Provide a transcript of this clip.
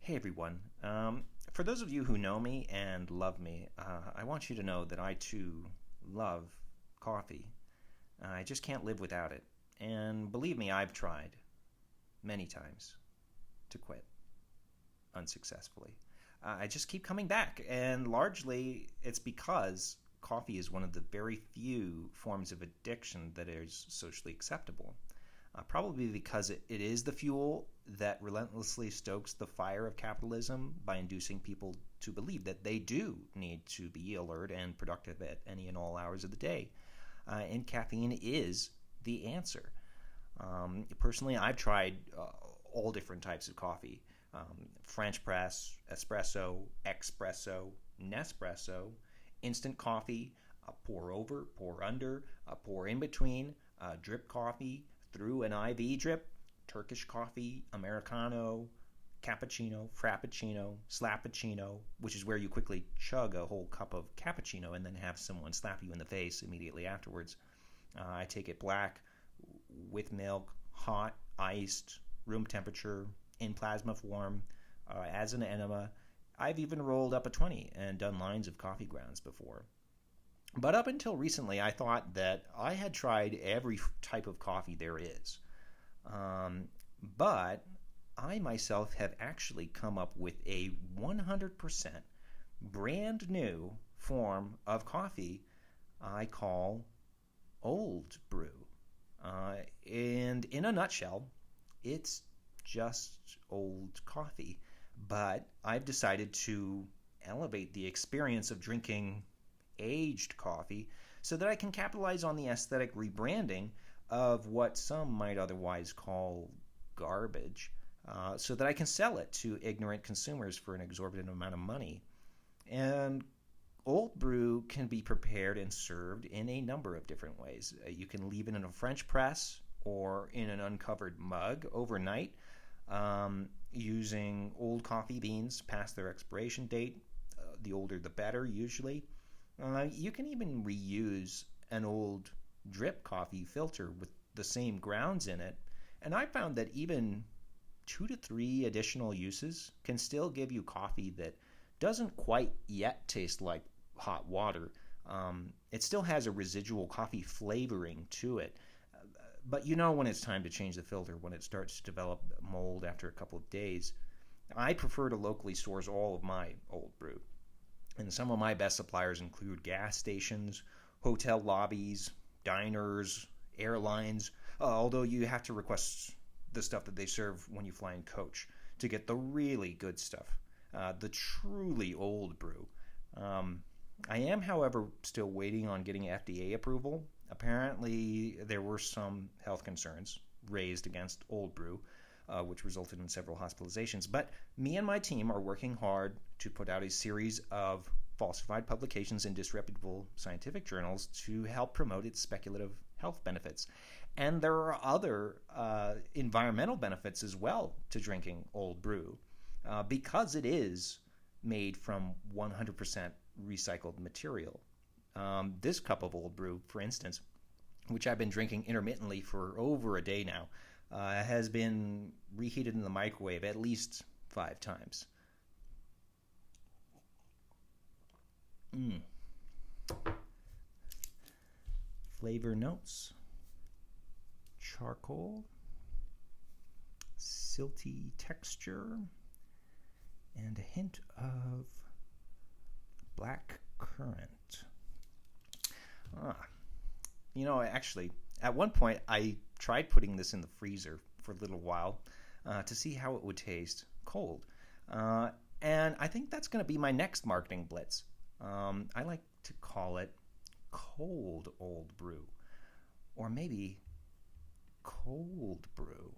Hey everyone. For those of you who know me and love me, I want you to know that I too love coffee. I just can't live without it. And believe me, I've tried many times to quit unsuccessfully. I just keep coming back, and largely it's because coffee is one of the very few forms of addiction that is socially acceptable. Probably because it is the fuel that relentlessly stokes the fire of capitalism by inducing people to believe that they do need to be alert and productive at any and all hours of the day. And caffeine is the answer. Personally, I've tried all different types of coffee: French press, espresso, espresso, Nespresso, instant coffee, pour over, pour under, pour in between, drip coffee, through an IV drip, Turkish coffee, Americano, cappuccino, frappuccino, slappuccino, which is where you quickly chug a whole cup of cappuccino and then have someone slap you in the face immediately afterwards. I take it black, with milk, hot, iced, room temperature, in plasma form, as an enema. I've even rolled up a 20 and done lines of coffee grounds before. But up until recently, I thought that I had tried every type of coffee there is. Um, but I myself have actually come up with a 100% brand new form of coffee I call Old Brew. And in a nutshell, it's just old coffee. But I've decided to elevate the experience of drinking aged coffee so that I can capitalize on the aesthetic rebranding of what some might otherwise call garbage, so that I can sell it to ignorant consumers for an exorbitant amount of money. And Old Brew can be prepared and served in a number of different ways. You can leave it in a French press or in an uncovered mug overnight, using old coffee beans past their expiration date. The older the better, usually. You can even reuse an old drip coffee filter with the same grounds in it. And I found that even 2 to 3 additional uses can still give you coffee that doesn't quite yet taste like hot water. It still has a residual coffee flavoring to it. But you know when it's time to change the filter, when it starts to develop mold after a couple of days. I prefer to locally source all of my Old Brew. And some of my best suppliers include gas stations, hotel lobbies, diners, airlines, although you have to request the stuff that they serve when you fly in coach to get the really good stuff, the truly Old Brew. I am, however, still waiting on getting FDA approval. Apparently, there were some health concerns raised against Old Brew, which resulted in several hospitalizations. But me and my team are working hard to put out a series of falsified publications in disreputable scientific journals to help promote its speculative health benefits. And there are other environmental benefits as well to drinking Old Brew, because it is made from 100% recycled material. This cup of Old Brew, for instance, which I've been drinking intermittently for over a day now, has been reheated in the microwave at least 5 times. Flavor notes: charcoal, silty texture, and a hint of black currant. Actually, at one point I tried putting this in the freezer for a little while to see how it would taste cold. And I think that's going to be my next marketing blitz. I like to call it Cold Old Brew. Or maybe Cold Brew.